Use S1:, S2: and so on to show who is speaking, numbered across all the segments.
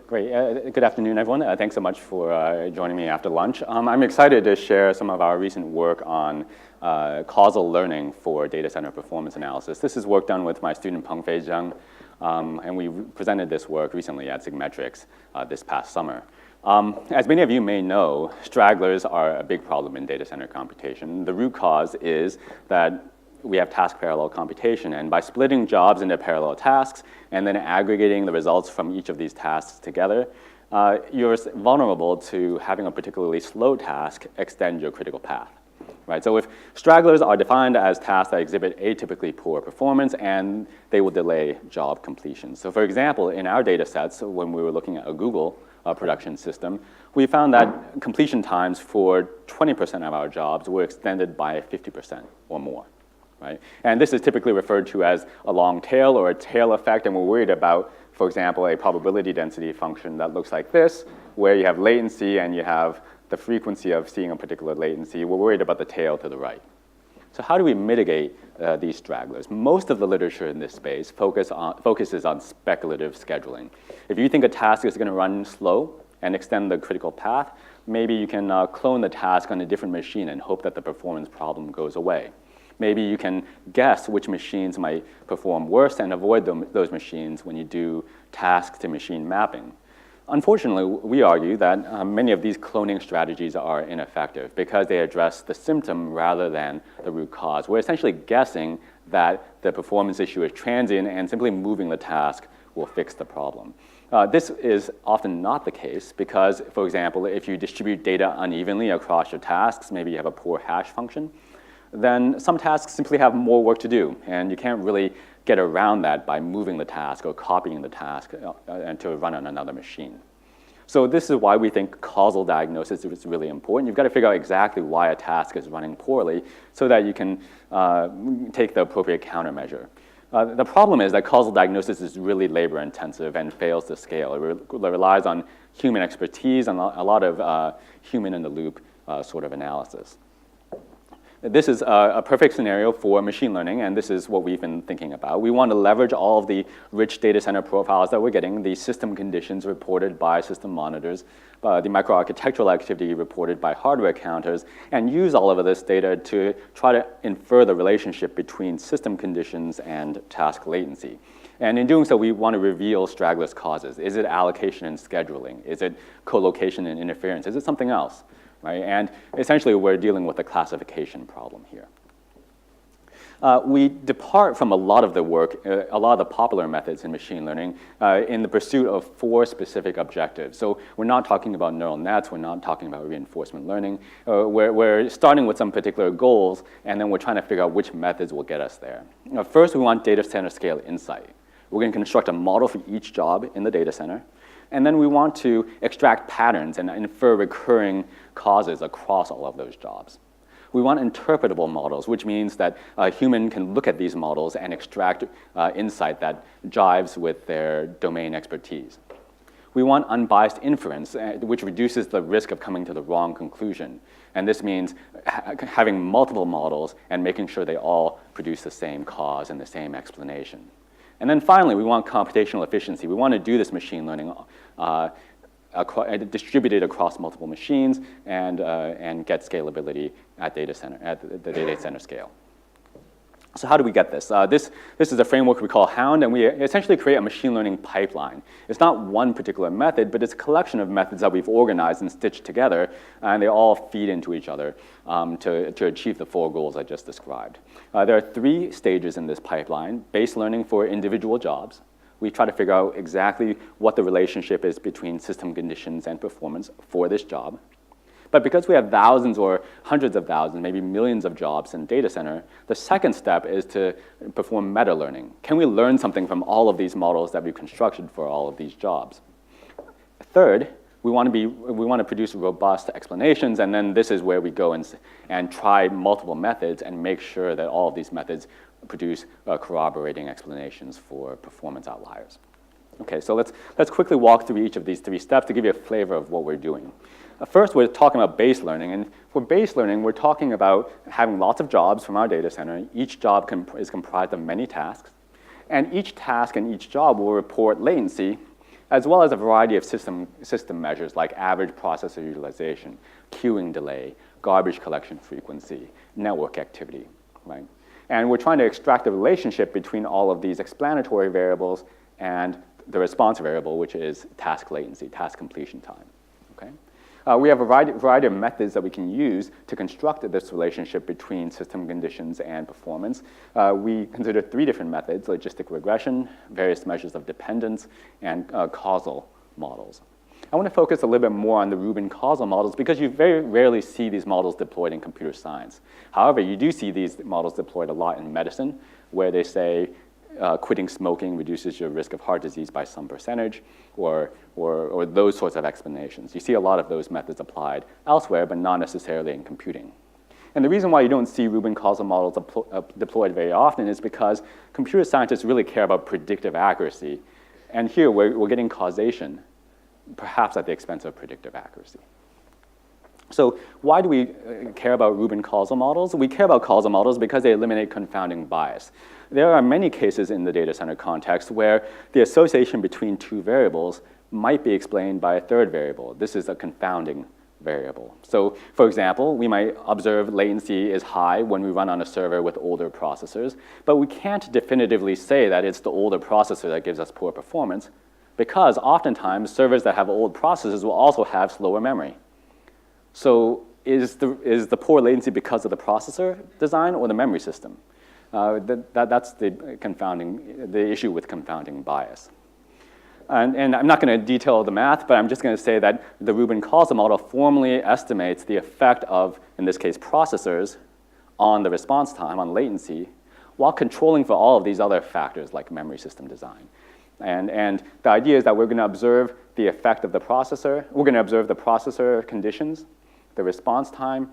S1: Great. Good afternoon, everyone. Thanks so much for joining me after lunch. I'm excited to share some of our recent work on causal learning for data center performance analysis. This is work done with my student Pengfei Zheng, and we presented this work recently at Sigmetrics this past summer. As many of you may know, stragglers are a big problem in data center computation. The root cause is that we have task parallel computation, and by splitting jobs into parallel tasks and then aggregating the results from each of these tasks together, you're vulnerable to having a particularly slow task extend your critical path. Right? So if stragglers are defined as tasks that exhibit atypically poor performance, and they will delay job completion. So for example, in our data sets, when we were looking at a Google production system, we found that completion times for 20% of our jobs were extended by 50% or more. Right? And this is typically referred to as a long tail or a tail effect, and we're worried about, for example, a probability density function that looks like this, where you have latency and you have the frequency of seeing a particular latency. We're worried about the tail to the right. So how do we mitigate these stragglers? Most of the literature in this space focuses on speculative scheduling. If you think a task is going to run slow and extend the critical path, maybe you can clone the task on a different machine and hope that the performance problem goes away. Maybe you can guess which machines might perform worse and avoid those machines when you do task-to-machine mapping. Unfortunately, we argue that many of these cloning strategies are ineffective because they address the symptom rather than the root cause. We're essentially guessing that the performance issue is transient and simply moving the task will fix the problem. This is often not the case because, for example, if you distribute data unevenly across your tasks, maybe you have a poor hash function, then some tasks simply have more work to do, and you can't really get around that by moving the task or copying the task and to run on another machine. So this is why we think causal diagnosis is really important. You've got to figure out exactly why a task is running poorly so that you can take the appropriate countermeasure. The problem is that causal diagnosis is really labor-intensive and fails to scale. It relies on human expertise and a lot of human-in-the-loop sort of analysis. This is a perfect scenario for machine learning, and this is what we've been thinking about. We want to leverage all of the rich data center profiles that we're getting, the system conditions reported by system monitors, the microarchitectural activity reported by hardware counters, and use all of this data to try to infer the relationship between system conditions and task latency. And in doing so, we want to reveal stragglers' causes. Is it allocation and scheduling? Is it co-location and interference? Is it something else? Right? And essentially, we're dealing with a classification problem here. We depart from a lot of the work, a lot of the popular methods in machine learning in the pursuit of 4 specific objectives. So we're not talking about neural nets. We're not talking about reinforcement learning. We're starting with some particular goals, and then we're trying to figure out which methods will get us there. First, we want datacenter-scale insight. We're going to construct a model for each job in the data center. And then we want to extract patterns and infer recurring causes across all of those jobs. We want interpretable models, which means that a human can look at these models and extract insight that jives with their domain expertise. We want unbiased inference, which reduces the risk of coming to the wrong conclusion. And this means having multiple models and making sure they all produce the same cause and the same explanation. And then finally, we want computational efficiency. We want to do this machine learning distributed across multiple machines and get scalability at the data center scale. So how do we get this? This is a framework we call Hound, and we essentially create a machine learning pipeline. It's not one particular method, but it's a collection of methods that we've organized and stitched together, and they all feed into each other to achieve the 4 goals I just described. There are 3 stages in this pipeline: base learning for individual jobs. We try to figure out exactly what the relationship is between system conditions and performance for this job. But because we have thousands or hundreds of thousands, maybe millions of jobs in data center, the second step is to perform meta-learning. Can we learn something from all of these models that we've constructed for all of these jobs? Third, we want to produce robust explanations, and then this is where we go and try multiple methods and make sure that all of these methods produce corroborating explanations for performance outliers. Okay, so let's quickly walk through each of these 3 steps to give you a flavor of what we're doing. First, we're talking about base learning, and for base learning, we're talking about having lots of jobs from our data center. Each job is comprised of many tasks, and each task and each job will report latency as well as a variety of system measures like average processor utilization, queuing delay, garbage collection frequency, network activity, right? And we're trying to extract the relationship between all of these explanatory variables and the response variable, which is task latency, task completion time, okay? We have a variety of methods that we can use to construct this relationship between system conditions and performance. We consider 3 different methods: logistic regression, various measures of dependence, and causal models. I want to focus a little bit more on the Rubin causal models because you very rarely see these models deployed in computer science. However, you do see these models deployed a lot in medicine, where they say quitting smoking reduces your risk of heart disease by some percentage, or those sorts of explanations. You see a lot of those methods applied elsewhere, but not necessarily in computing. And the reason why you don't see Rubin causal models deployed very often is because computer scientists really care about predictive accuracy. And here we're getting causation, perhaps at the expense of predictive accuracy. So why do we care about Rubin causal models? We care about causal models because they eliminate confounding bias. There are many cases in the data center context where the association between 2 variables might be explained by a 3rd variable. This is a confounding variable. So, for example, we might observe latency is high when we run on a server with older processors, but we can't definitively say that it's the older processor that gives us poor performance, because oftentimes servers that have old processors will also have slower memory. So is the poor latency because of the processor design or the memory system? That's the issue with confounding bias. And I'm not going to detail the math, but I'm just going to say that the Rubin causal model formally estimates the effect of, in this case, processors on the response time, on latency, while controlling for all of these other factors like memory system design. And the idea is that we're going to observe the effect of the processor. We're going to observe the processor conditions, the response time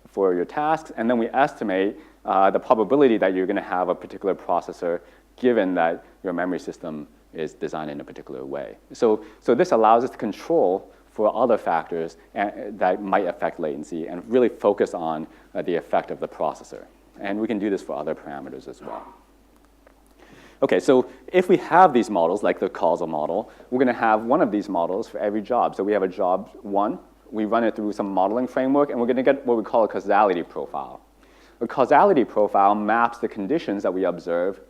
S1: for your tasks, and then we estimate the probability that you're going to have a particular processor given that your memory system is designed in a particular way. So this allows us to control for other factors that might affect latency and really focus on the effect of the processor. And we can do this for other parameters as well. Okay, so if we have these models, like the causal model, we're going to have one of these models for every job. So we have a job 1. We run it through some modeling framework, and we're going to get what we call a causality profile. A causality profile maps the conditions that we observe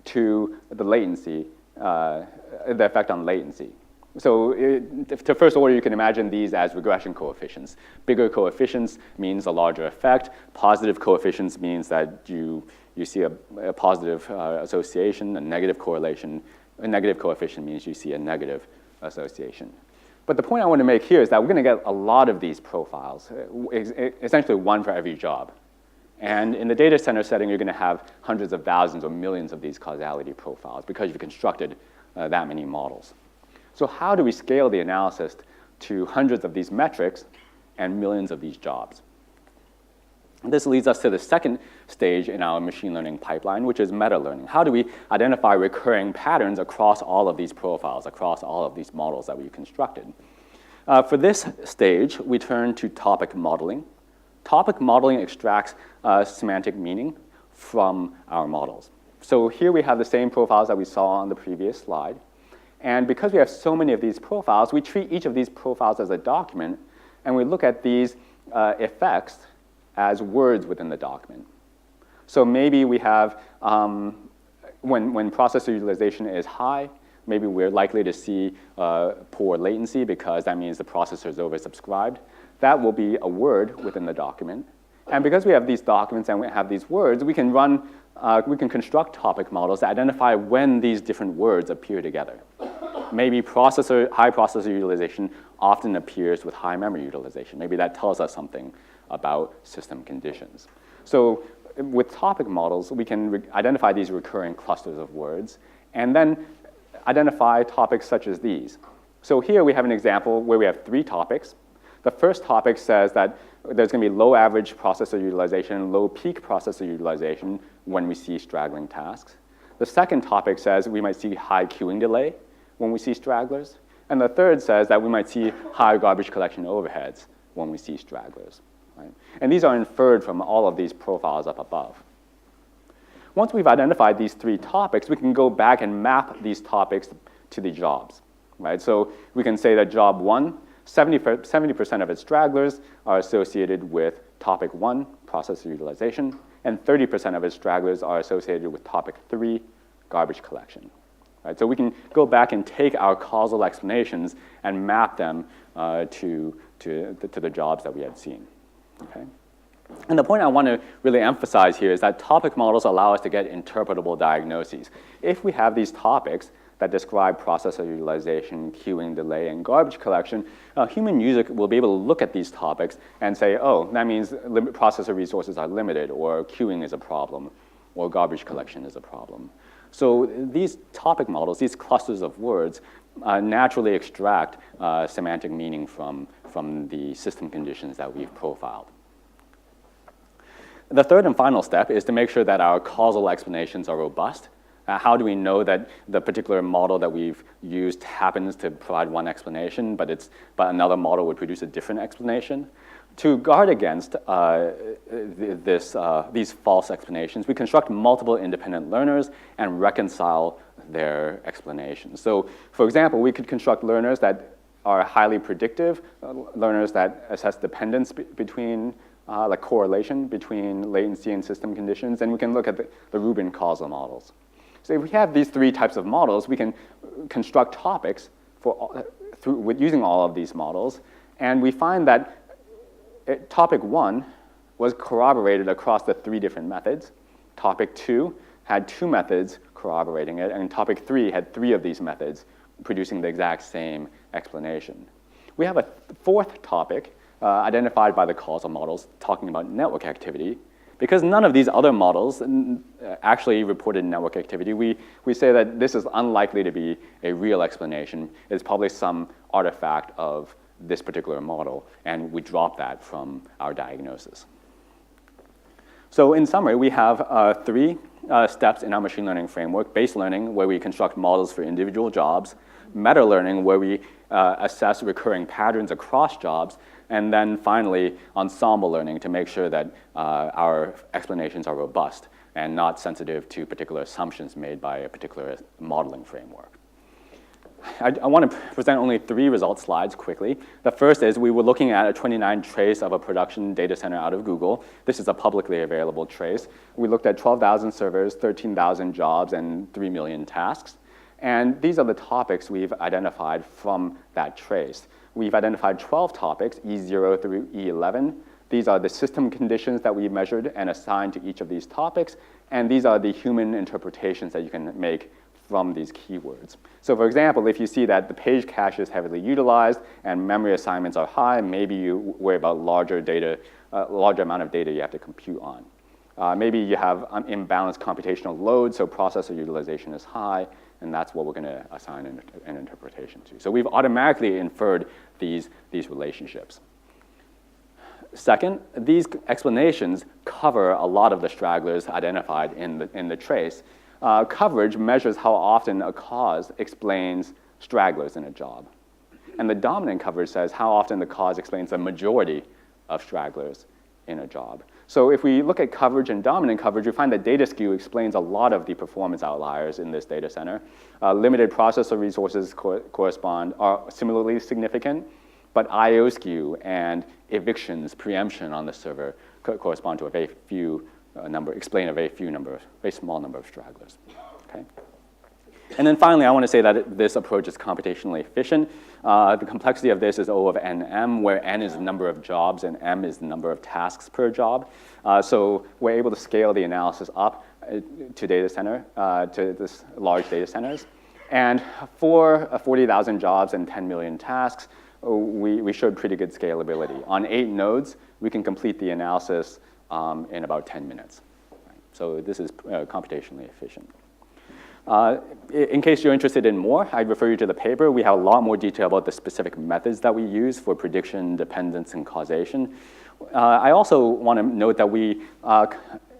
S1: to the latency, the effect on latency. So to first order, you can imagine these as regression coefficients. Bigger coefficients means a larger effect. Positive coefficients means that you see a positive association. A negative correlation, a negative coefficient means you see a negative association. But the point I want to make here is that we're going to get a lot of these profiles, essentially one for every job. And in the data center setting, you're going to have hundreds of thousands or millions of these causality profiles because you've constructed that many models. So how do we scale the analysis to hundreds of these metrics and millions of these jobs? This leads us to the second stage in our machine learning pipeline, which is meta-learning. How do we identify recurring patterns across all of these profiles, across all of these models that we constructed? For this stage, we turn to topic modeling. Topic modeling extracts semantic meaning from our models. So here we have the same profiles that we saw on the previous slide. And because we have so many of these profiles, we treat each of these profiles as a document, and we look at these effects as words within the document. So maybe we have, when processor utilization is high, maybe we're likely to see poor latency because that means the processor is oversubscribed. That will be a word within the document. And because we have these documents and we have these words, we can construct topic models to identify when these different words appear together. Maybe high processor utilization often appears with high memory utilization. Maybe that tells us something about system conditions. So with topic models, we can identify these recurring clusters of words and then identify topics such as these. So here we have an example where we have 3 topics. The first topic says that there's going to be low average processor utilization, low peak processor utilization when we see straggling tasks. The second topic says we might see high queuing delay when we see stragglers. And the third says that we might see high garbage collection overheads when we see stragglers. Right? And these are inferred from all of these profiles up above. Once we've identified these 3 topics, we can go back and map these topics to the jobs. right? So we can say that job 1, 70% of its stragglers are associated with topic 1, processor utilization, and 30% of its stragglers are associated with topic 3, garbage collection. Right? So we can go back and take our causal explanations and map them to the jobs that we had seen. Okay? And the point I want to really emphasize here is that topic models allow us to get interpretable diagnoses. If we have these topics that describe processor utilization, queuing, delay, and garbage collection, a human user will be able to look at these topics and say, oh, that means processor resources are limited, or queuing is a problem, or garbage collection is a problem. So these topic models, these clusters of words, naturally extract semantic meaning from the system conditions that we've profiled. The third and final step is to make sure that our causal explanations are robust. How do we know that the particular model that we've used happens to provide one explanation, but another model would produce a different explanation? To guard against these false explanations, we construct multiple independent learners and reconcile their explanations. So, for example, we could construct learners that are highly predictive, learners that assess dependence between like correlation between latency and system conditions, and we can look at the Rubin causal models. So if we have these three types of models, we can construct topics using all of these models, and we find that topic 1 was corroborated across the 3 different methods. Topic 2 had 2 methods corroborating it, and topic 3 had 3 of these methods producing the exact same explanation. We have a 4th topic identified by the causal models talking about network activity. Because none of these other models actually reported network activity, we say that this is unlikely to be a real explanation. It's probably some artifact of this particular model, and we drop that from our diagnosis. So in summary, we have 3 steps in our machine learning framework: base learning, where we construct models for individual jobs; meta learning, where we assess recurring patterns across jobs; and then finally, ensemble learning to make sure that our explanations are robust and not sensitive to particular assumptions made by a particular modeling framework. I want to present only 3 result slides quickly. The first is we were looking at a 29 trace of a production data center out of Google. This is a publicly available trace. We looked at 12,000 servers, 13,000 jobs, and 3 million tasks. And these are the topics we've identified from that trace. We've identified 12 topics, E0 through E11. These are the system conditions that we measured and assigned to each of these topics. And these are the human interpretations that you can make from these keywords. So for example, if you see that the page cache is heavily utilized and memory assignments are high, maybe you worry about larger amount of data you have to compute on. Maybe you have imbalanced computational load, so processor utilization is high, and that's what we're going to assign an interpretation to. So we've automatically inferred these relationships. Second, these explanations cover a lot of the stragglers identified in the trace. Coverage measures how often a cause explains stragglers in a job. And the dominant coverage says how often the cause explains the majority of stragglers in a job. So if we look at coverage and dominant coverage, we find that data skew explains a lot of the performance outliers in this data center. Limited processor resources are similarly significant, but I/O skew and evictions, preemption on the server correspond to a very few explain a very small number of stragglers. Okay. And then finally, I want to say that this approach is computationally efficient. The complexity of this is O of nm, where n is the number of jobs and m is the number of tasks per job. So we're able to scale the analysis up to this large data centers. And for 40,000 jobs and 10 million tasks, we showed pretty good scalability. On 8 nodes, we can complete the analysis in about 10 minutes. So this is computationally efficient. In case you're interested in more, I'd refer you to the paper. We have a lot more detail about the specific methods that we use for prediction, dependence, and causation. I also want to note that we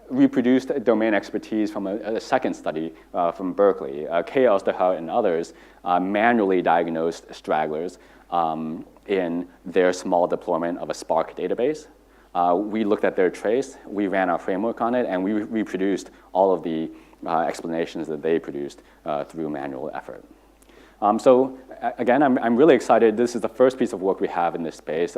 S1: reproduced domain expertise from a second study from Berkeley. Kay Elsterhout and others manually diagnosed stragglers in their small deployment of a Spark database. We looked at their trace, we ran our framework on it, and we reproduced all of the explanations that they produced through manual effort. Again, I'm really excited. This is the first piece of work we have in this space.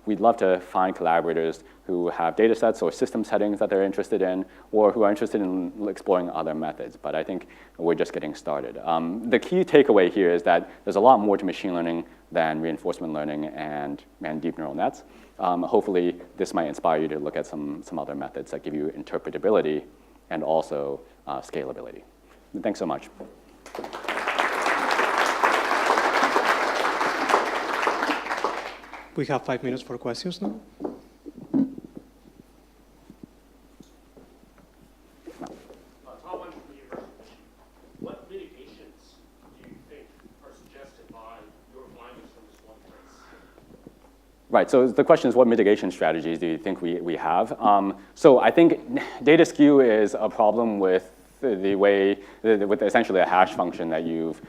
S1: We'd love to find collaborators who have data sets or system settings that they're interested in, or who are interested in exploring other methods. But I think we're just getting started. The key takeaway here is that there's a lot more to machine learning than reinforcement learning and deep neural nets. Hopefully, this might inspire you to look at some other methods that give you interpretability and also scalability. Thanks so much.
S2: We have 5 minutes for questions now.
S3: What mitigations do you think are suggested by your findings from this one case?
S1: Right, so the question is, what mitigation strategies do you think we have? So I think data skew is a problem with with essentially a hash function that you've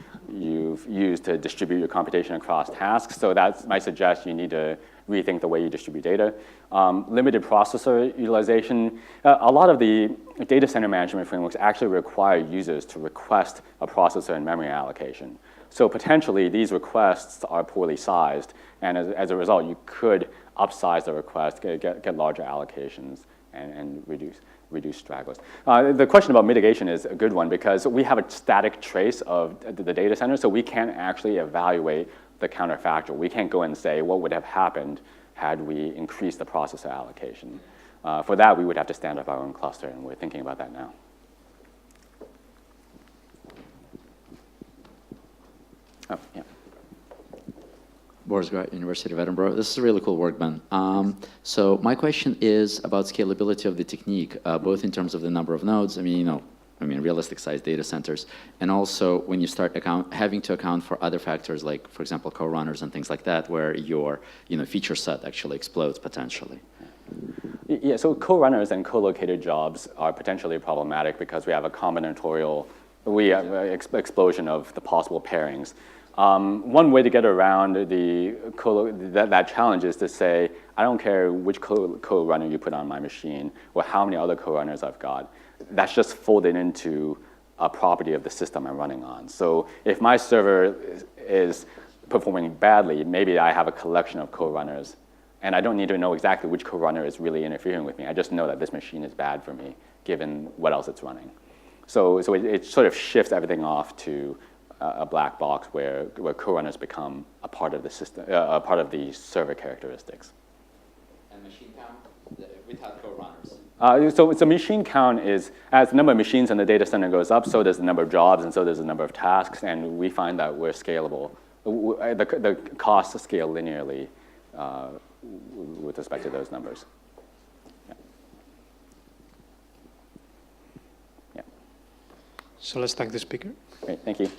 S1: used to distribute your computation across tasks. So that might suggest you need to rethink the way you distribute data. Limited processor utilization. A lot of the data center management frameworks actually require users to request a processor and memory allocation. So potentially, these requests are poorly sized, and as a result, you could upsize the request, get larger allocations, and reduce stragglers. The question about mitigation is a good one because we have a static trace of the data center, so we can't actually evaluate the counterfactual. We can't go and say what would have happened had we increased the processor allocation. For that, we would have to stand up our own cluster, and we're thinking about that now. Oh, yeah.
S4: Boris Grant, University of Edinburgh. This is really cool work, Ben. So my question is about scalability of the technique, both in terms of the number of nodes, realistic size data centers, and also when you start having to account for other factors like, for example, co-runners and things like that, where your feature set actually explodes potentially.
S1: Yeah, so co-runners and co-located jobs are potentially problematic because we have a combinatorial, explosion of the possible pairings. One way to get around that challenge is to say, I don't care which co-runner you put on my machine or how many other co-runners I've got. That's just folded into a property of the system I'm running on. So if my server is performing badly, maybe I have a collection of co-runners, and I don't need to know exactly which co-runner is really interfering with me. I just know that this machine is bad for me, given what else it's running. So it sort of shifts everything off to a black box where co-runners become a part of the system, a part of the server characteristics.
S4: And machine count without co-runners?
S1: So machine count is, as the number of machines in the data center goes up, so does the number of jobs, and so does the number of tasks, and we find that we're scalable. The costs scale linearly with respect to those numbers. Yeah. Yeah.
S2: So let's thank the speaker.
S1: Great, thank you.